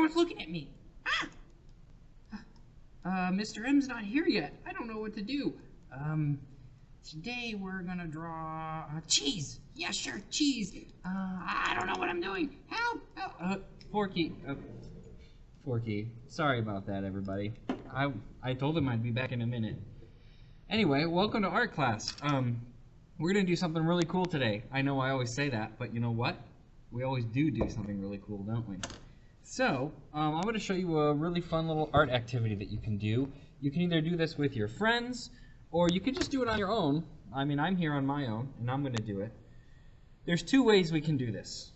one's looking at me. Ah! Mr. M's not here yet. I don't know what to do. Today we're gonna draw cheese. Yeah, sure, cheese. I don't know what I'm doing. Help! Help! Forky. Sorry about that, everybody. I told him I'd be back in a minute. Anyway, welcome to art class. We're gonna do something really cool today. I know I always say that, but you know what? We always do something really cool, don't we? So, I'm going to show you a really fun little art activity that you can do. You can either do this with your friends, or you can just do it on your own. I mean, I'm here on my own, and I'm going to do it. There's two ways we can do this.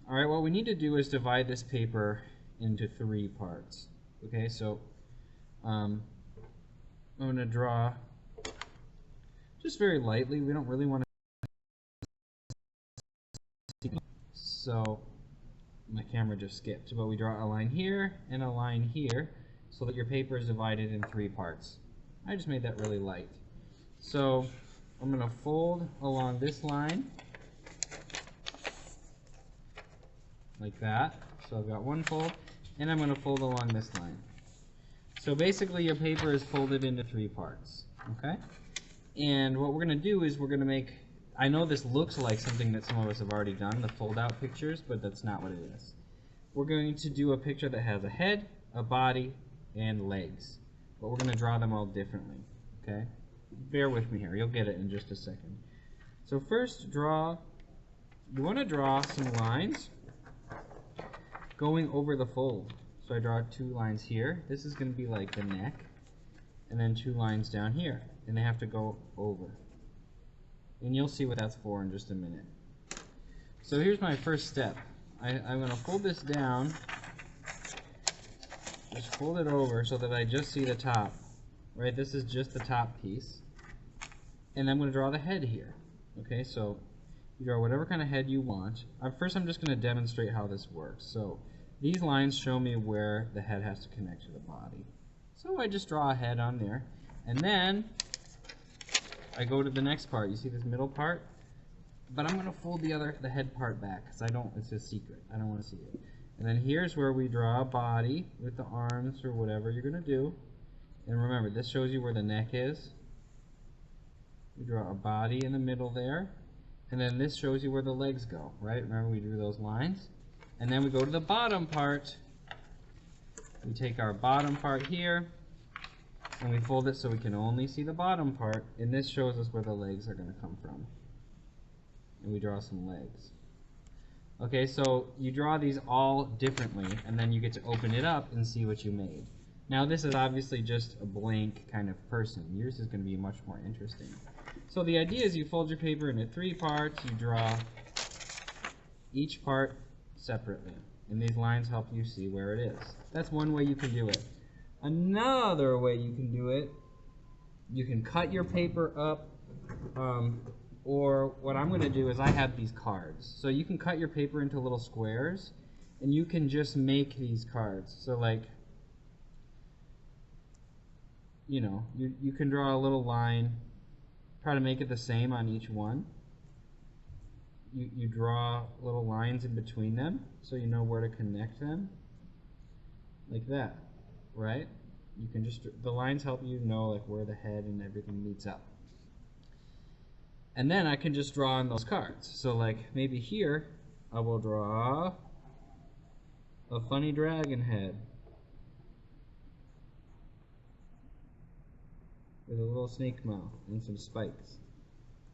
All right, what we need to do is divide this paper into 3 parts. Okay, so I'm going to draw just very lightly. We don't really want to. So my camera just skipped, but we draw a line here and a line here so that your paper is divided in 3 parts. I just made that really light. So I'm going to fold along this line like that. So I've got one fold, and I'm going to fold along this line. So basically your paper is folded into 3 parts. Okay? And what we're going to do is we're going to make, I know this looks like something that some of us have already done, the fold-out pictures, but that's not what it is. We're going to do a picture that has a head, a body, and legs. But we're going to draw them all differently, okay? Bear with me here. You'll get it in just a second. So first, you want to draw some lines going over the fold. So I draw 2 lines here. This is going to be like the neck, and then 2 lines down here, and they have to go over. And you'll see what that's for in just a minute. So here's my first step. I'm going to fold this down, just fold it over so that I just see the top. Right, this is just the top piece. And I'm going to draw the head here. Okay, so you draw whatever kind of head you want. First I'm just going to demonstrate how this works. So these lines show me where the head has to connect to the body. So I just draw a head on there. And then I go to the next part. You see this middle part? But I'm going to fold the head part back because it's a secret. I don't want to see it. And then here's where we draw a body with the arms or whatever you're going to do. And remember, this shows you where the neck is. We draw a body in the middle there. And then this shows you where the legs go, right? Remember we drew those lines? And then we go to the bottom part. We take our bottom part here, and we fold it so we can only see the bottom part, and this shows us where the legs are going to come from. And we draw some legs. Okay, so you draw these all differently, and then you get to open it up and see what you made. Now this is obviously just a blank kind of person. Yours is going to be much more interesting. So the idea is you fold your paper into 3 parts, you draw each part separately, and these lines help you see where it is. That's one way you can do it. Another way you can do it, you can cut your paper up, or what I'm going to do is I have these cards. So you can cut your paper into little squares, and you can just make these cards. So like, you know, you can draw a little line, try to make it the same on each one. You draw little lines in between them so you know where to connect them, like that, right? You can just, the lines help you know like where the head and everything meets up. And then I can just draw on those cards. So like maybe here I will draw a funny dragon head with a little snake mouth and some spikes.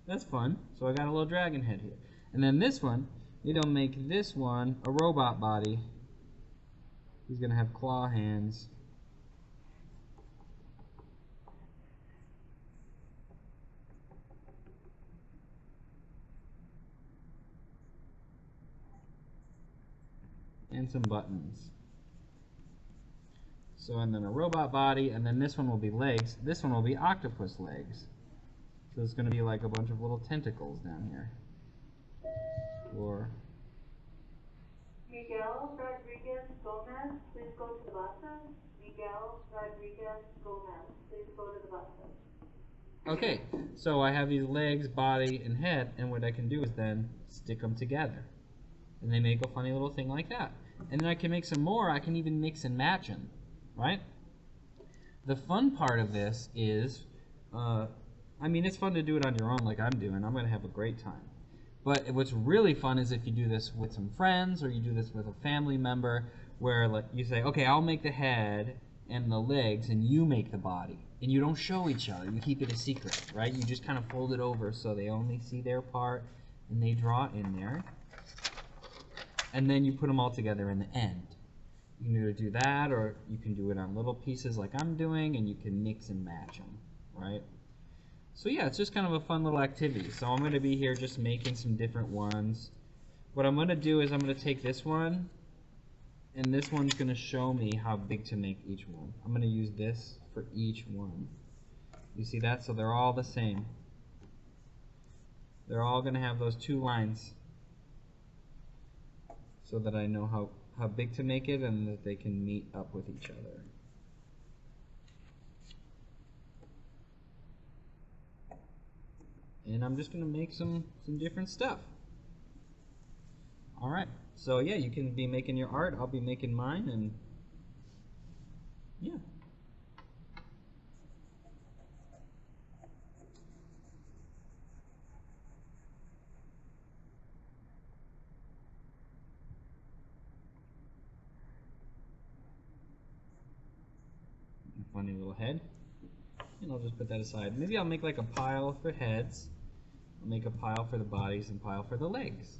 That's fun. So I got a little dragon head here. And then this one, maybe I'll make this one a robot body. He's going to have claw hands. And some buttons. So, and then a robot body, and then this one will be legs. This one will be octopus legs. So it's going to be like a bunch of little tentacles down here. Or Miguel Rodriguez Gomez, please go to the bus. Miguel Rodriguez Gomez, please go to the bus. okay, so I have these legs, body, and head, and what I can do is then stick them together. And they make a funny little thing like that. And then I can make some more. I can even mix and match them, right? The fun part of this is, I mean, it's fun to do it on your own like I'm doing. I'm going to have a great time. But what's really fun is if you do this with some friends or you do this with a family member where like, you say, okay, I'll make the head and the legs and you make the body. And you don't show each other. You keep it a secret, right? You just kind of fold it over so they only see their part and they draw in there. And then you put them all together in the end. You can either do that or you can do it on little pieces like I'm doing and you can mix and match them, right? So yeah, it's just kind of a fun little activity. So I'm going to be here just making some different ones. What I'm going to do is I'm going to take this one and this one's going to show me how big to make each one. I'm going to use this for each one. You see that? So they're all the same. They're all going to have those two lines so that I know how big to make it and that they can meet up with each other. And I'm just going to make some different stuff. Alright, so yeah, you can be making your art, I'll be making mine, and yeah. Funny little head. And I'll just put that aside. Maybe I'll make like a pile for heads. I'll make a pile for the bodies and pile for the legs.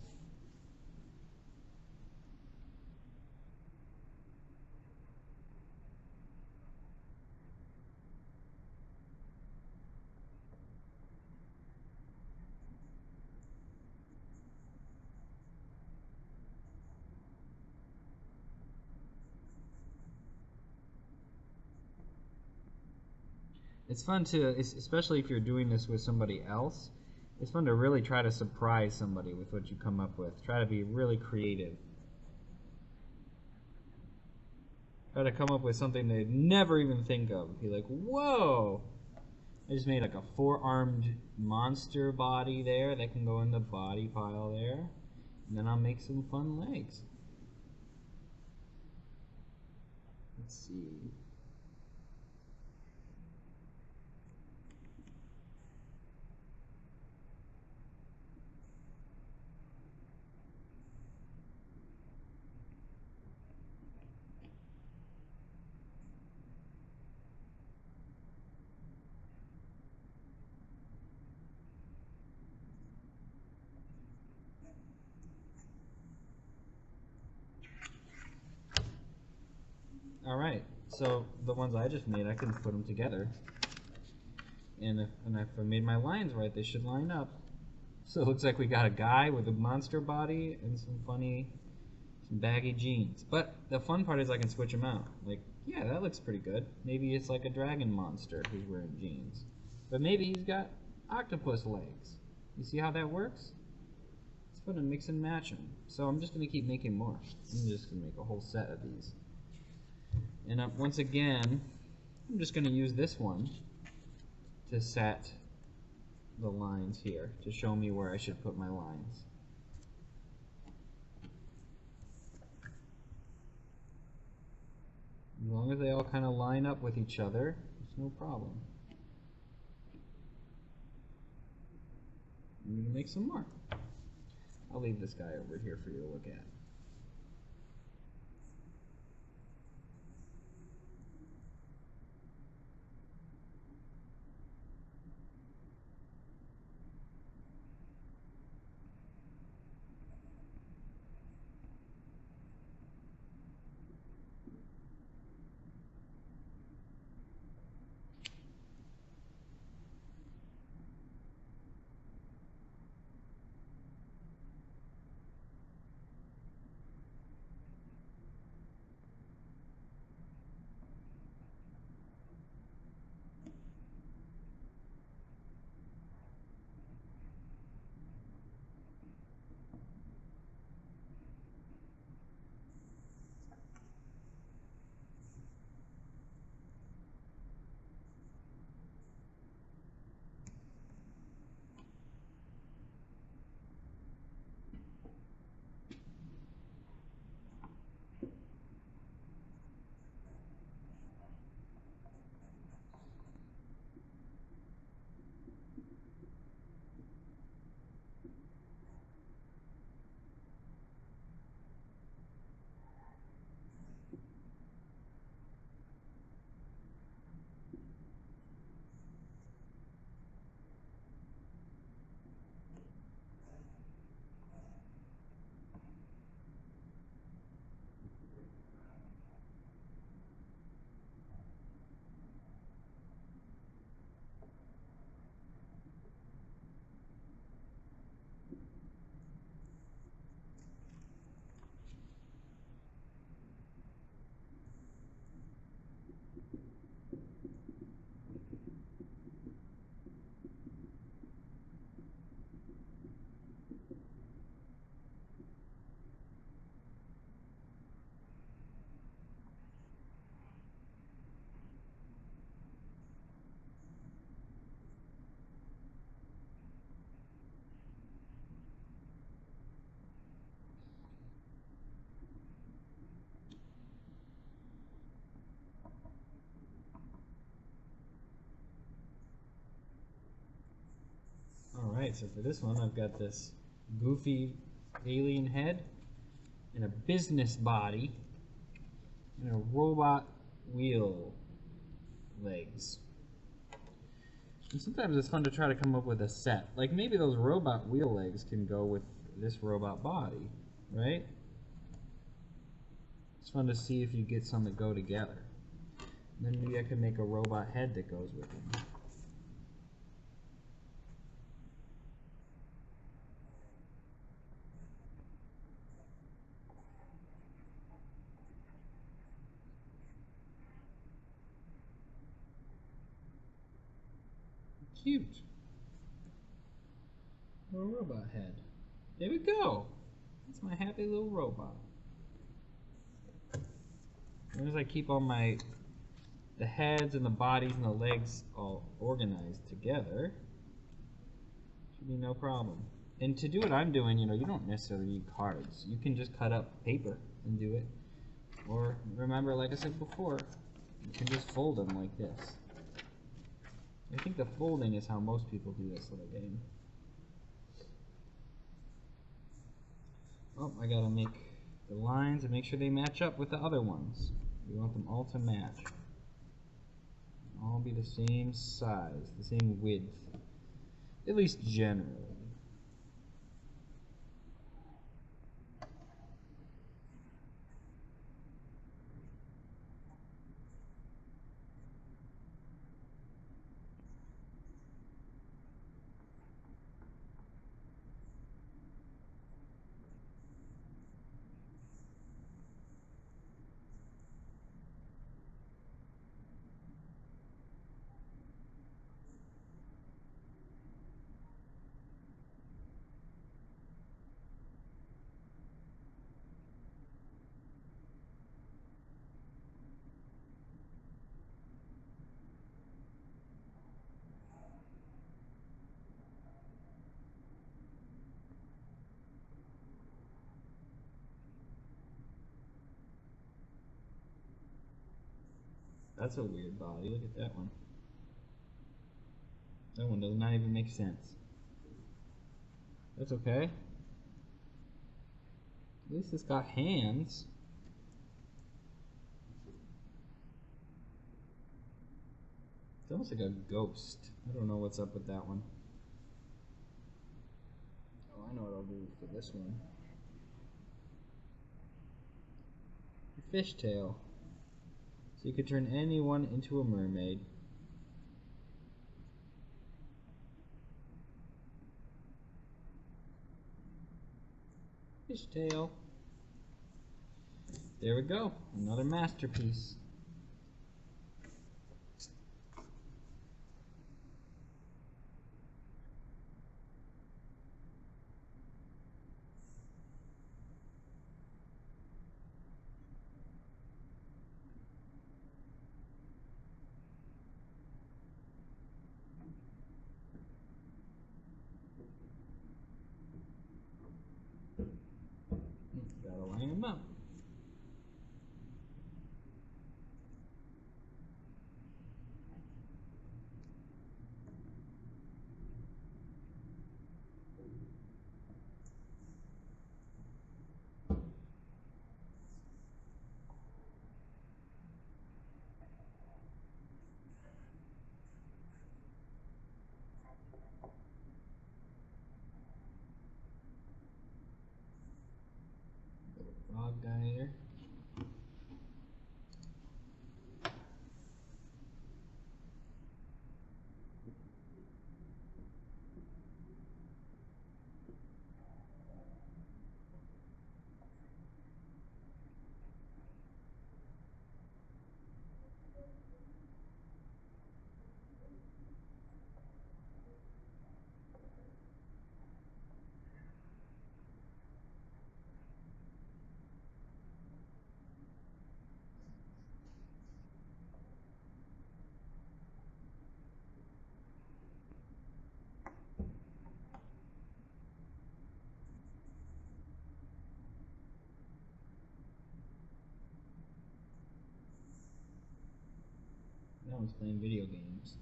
It's fun to, especially if you're doing this with somebody else, it's fun to really try to surprise somebody with what you come up with. Try to be really creative. Try to come up with something they'd never even think of. Be like, whoa! I just made like a 4-armed monster body there that can go in the body pile there. And then I'll make some fun legs. Let's see. Alright, so the ones I just made, I can put them together. And if I made my lines right, they should line up. So it looks like we got a guy with a monster body and some baggy jeans. But the fun part is I can switch them out. Like, yeah, that looks pretty good. Maybe it's like a dragon monster who's wearing jeans. But maybe he's got octopus legs. You see how that works? It's fun to mix and match them. So I'm just going to keep making more. I'm just going to make a whole set of these. And once again, I'm just going to use this one to set the lines here, to show me where I should put my lines. As long as they all kind of line up with each other, it's no problem. I'm going to make some more. I'll leave this guy over here for you to look at. Alright, so for this one I've got this goofy alien head and a business body and a robot wheel legs. And sometimes it's fun to try to come up with a set. Like maybe those robot wheel legs can go with this robot body, right? It's fun to see if you get some that go together. And then maybe I can make a robot head that goes with them. Cute. Little robot head. There we go. That's my happy little robot. As long as I keep all the heads and the bodies and the legs all organized together, should be no problem. And to do what I'm doing, you know, you don't necessarily need cards. You can just cut up paper and do it. Or remember, like I said before, you can just fold them like this. I think the folding is how most people do this little game. Oh, I gotta make the lines and make sure they match up with the other ones. We want them all to match. All be the same size, the same width, at least generally. That's a weird body. Look at that one. That one does not even make sense. That's okay. At least it's got hands. It's almost like a ghost. I don't know what's up with that one. Oh, I know what I'll do for this one. A fishtail. So you could turn anyone into a mermaid. Fishtail. There we go. Another masterpiece. Gotta line them up. Frog guy here. That one's playing video games.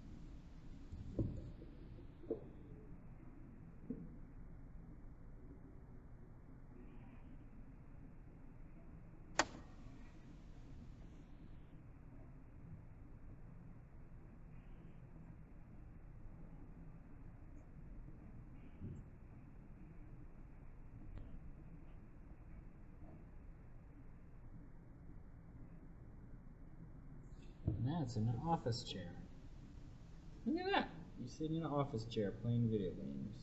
Yeah, it's in an office chair. Look at that. You're sitting in an office chair playing video games.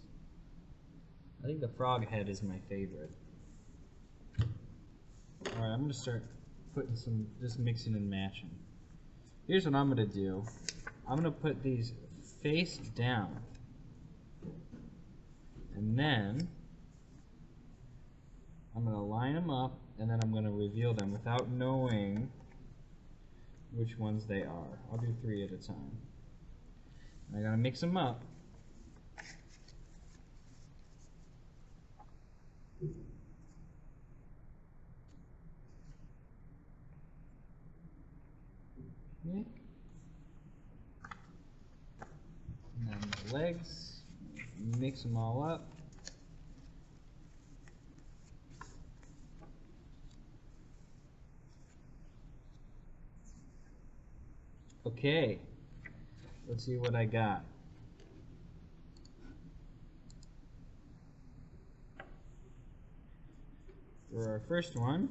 I think the frog head is my favorite. Alright, I'm going to start putting some, just mixing and matching. Here's what I'm going to do. I'm going to put these face down. And then I'm going to line them up, and then I'm going to reveal them without knowing which ones they are. I'll do 3 at a time. I got to mix them up. Okay. And then the legs, mix them all up. Okay, let's see what I got. For our first one,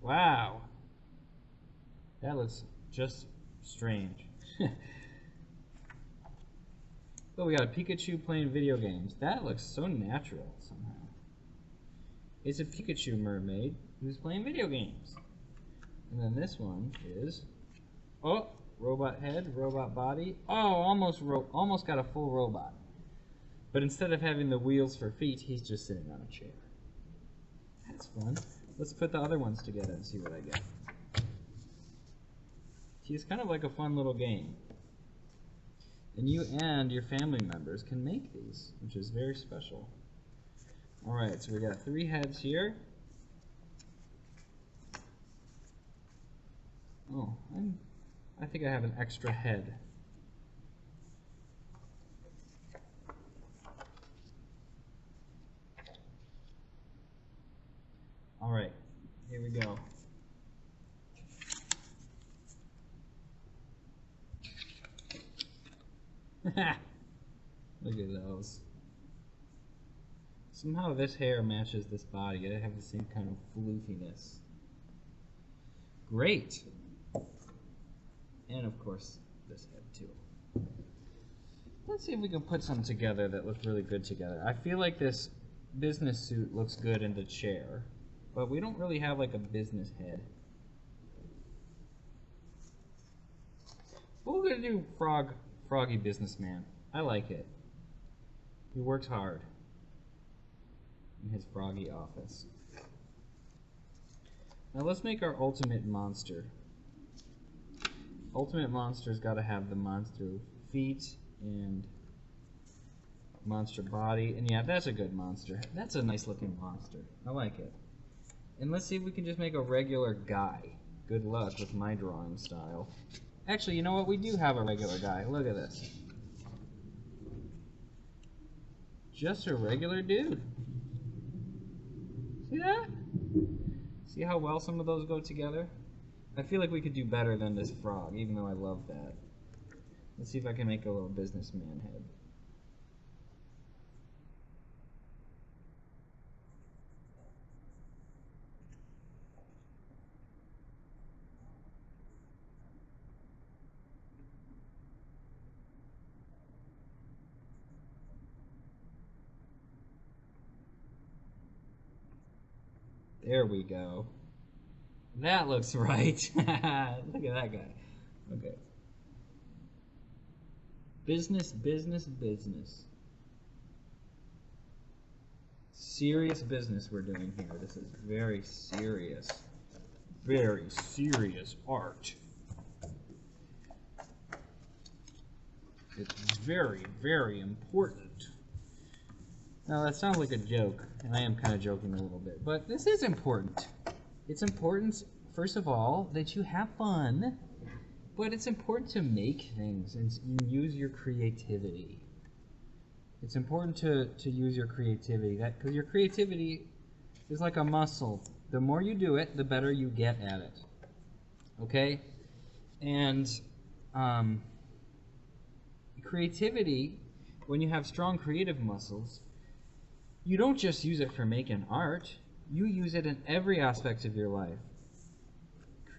wow, that looks just strange. Oh, we got a Pikachu playing video games. That looks so natural somehow. It's a Pikachu mermaid who's playing video games. And then this one is, oh, robot head, robot body. Oh, almost got a full robot. But instead of having the wheels for feet, he's just sitting on a chair. That's fun. Let's put the other ones together and see what I get. See, it's kind of like a fun little game. And you and your family members can make these, which is very special. Alright, so we got 3 heads here. Oh, I think I have an extra head. Alright, here we go. Look at those. Somehow this hair matches this body. I have the same kind of floofiness. Great! And of course, this head too. Let's see if we can put some together that look really good together. I feel like this business suit looks good in the chair, but we don't really have like a business head. But we're gonna do Froggy Businessman. I like it. He works hard in his froggy office. Now let's make our ultimate monster. Ultimate monster's got to have the monster feet and monster body. And yeah, that's a good monster. That's a nice looking monster. I like it. And let's see if we can just make a regular guy. Good luck with my drawing style. Actually, you know what? We do have a regular guy. Look at this. Just a regular dude. See that? See how well some of those go together? I feel like we could do better than this frog, even though I love that. Let's see if I can make a little businessman head. There we go. That looks right. Look at that guy. Okay. Business, business, business. Serious business we're doing here. This is very serious art. It's very, very important. Now that sounds like a joke, and I am kind of joking a little bit, but this is important. It's important, first of all, that you have fun, but it's important to make things and use your creativity. It's important to use your creativity, because your creativity is like a muscle. The more you do it, the better you get at it. Okay? And creativity, when you have strong creative muscles, you don't just use it for making art. You use it in every aspect of your life.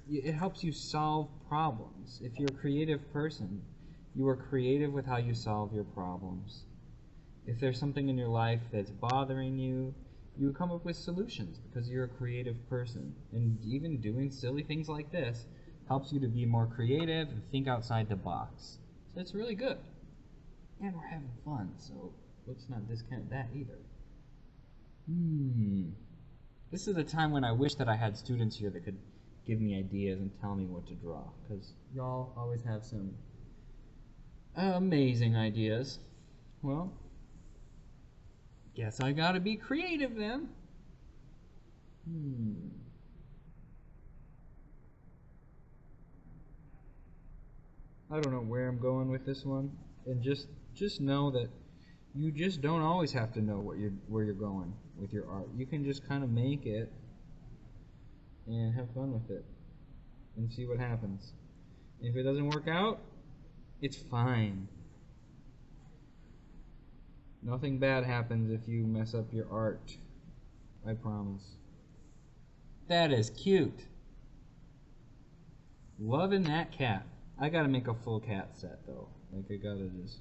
it helps you solve problems. If you're a creative person, you are creative with how you solve your problems. If there's something in your life that's bothering you, you come up with solutions because you're a creative person. And even doing silly things like this helps you to be more creative and think outside the box. So it's really good. And we're having fun, so let's not discount that either. This is a time when I wish that I had students here that could give me ideas and tell me what to draw, because y'all always have some amazing ideas. Well, guess I gotta be creative then. I don't know where I'm going with this one, and just know that you just don't always have to know where you're going with your art. You can just kind of make it and have fun with it and see what happens. If it doesn't work out, it's fine. Nothing bad happens if you mess up your art. I promise. That is cute. Loving that cat. I gotta make a full cat set though. Like I gotta just...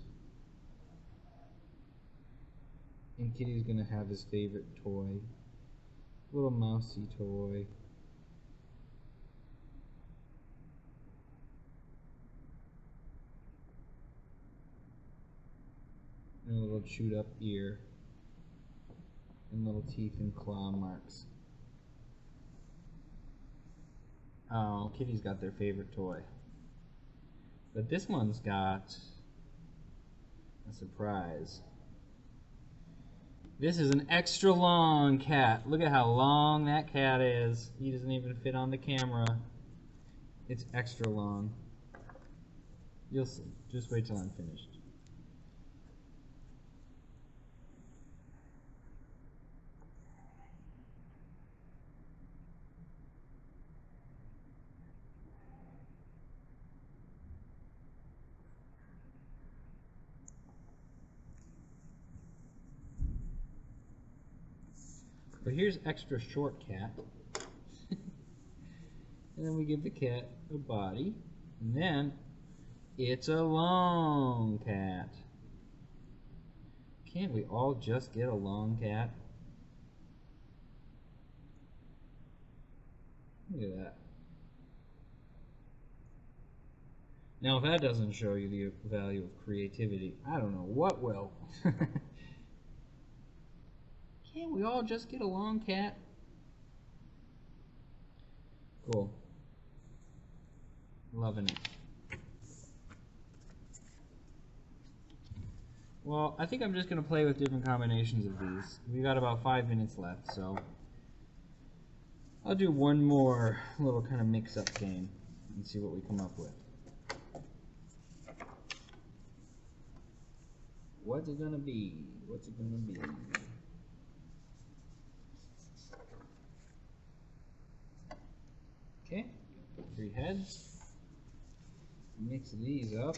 And Kitty's gonna have his favorite toy. Little mousy toy. And a little chewed up ear. And little teeth and claw marks. Oh, Kitty's got their favorite toy. But this one's got a surprise. This is an extra long cat. Look at how long that cat is. He doesn't even fit on the camera. It's extra long. You'll see. Just wait till I'm finished. But here's extra short cat. And then we give the cat a body. And then it's a long cat. Can't we all just get a long cat? Look at that. Now if that doesn't show you the value of creativity, I don't know what will. Can't we all just get a long cat? Cool. Loving it. Well, I think I'm just going to play with different combinations of these. We got about 5 minutes left, so I'll do one more little kind of mix-up game and see what we come up with. What's it going to be? What's it going to be? Okay, 3 heads. Mix these up.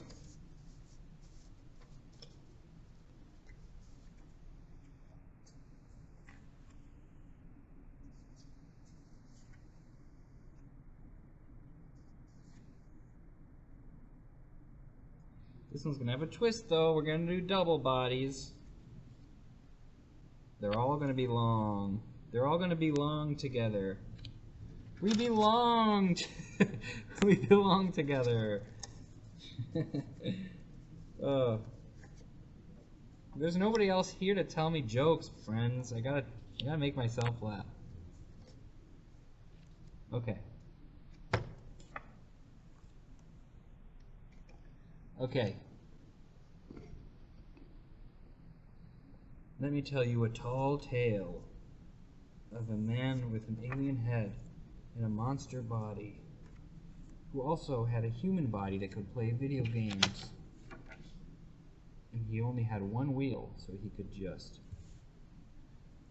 This one's gonna have a twist though. We're gonna do double bodies. They're all gonna be long. They're all gonna be long together. We belong. We belong together. There's nobody else here to tell me jokes, friends. I gotta make myself laugh. Okay. Okay. Let me tell you a tall tale of a man with an alien head and a monster body, who also had a human body that could play video games. And he only had one wheel, so he could just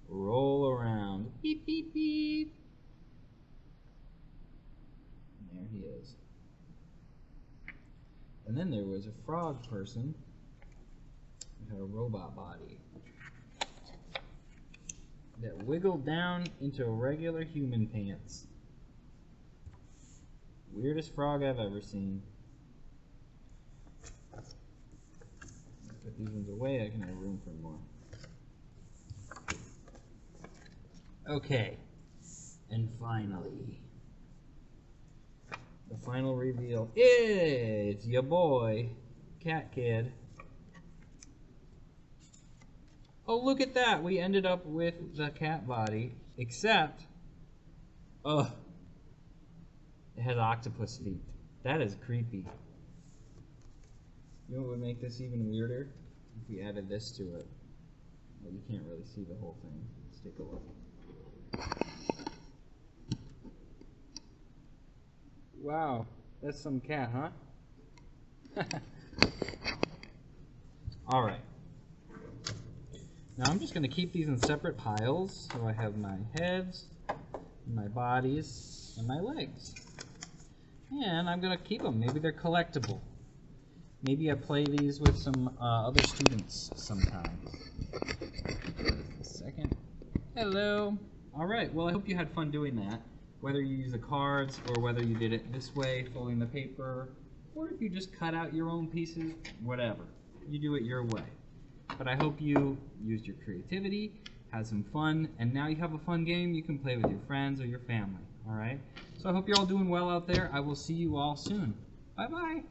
roll around. Beep, beep, beep. And there he is. And then there was a frog person who had a robot body that wiggled down into regular human pants. Weirdest frog I've ever seen. Put these ones away, I can have room for more. Okay. And finally, the final reveal is your boy, Cat Kid. Oh, look at that! We ended up with the cat body, except, ugh, it has octopus feet. That is creepy. You know what would make this even weirder? If we added this to it. Well, you can't really see the whole thing. Let's take a look. Wow, that's some cat, huh? Alright. Now I'm just going to keep these in separate piles. So I have my heads, my bodies, and my legs. And I'm going to keep them. Maybe they're collectible. Maybe I play these with some other students sometime. A second. Hello. Alright, well I hope you had fun doing that. Whether you use the cards, or whether you did it this way, folding the paper, or if you just cut out your own pieces, whatever. You do it your way. But I hope you used your creativity, had some fun, and now you have a fun game you can play with your friends or your family. Alright? So I hope you're all doing well out there. I will see you all soon. Bye-bye.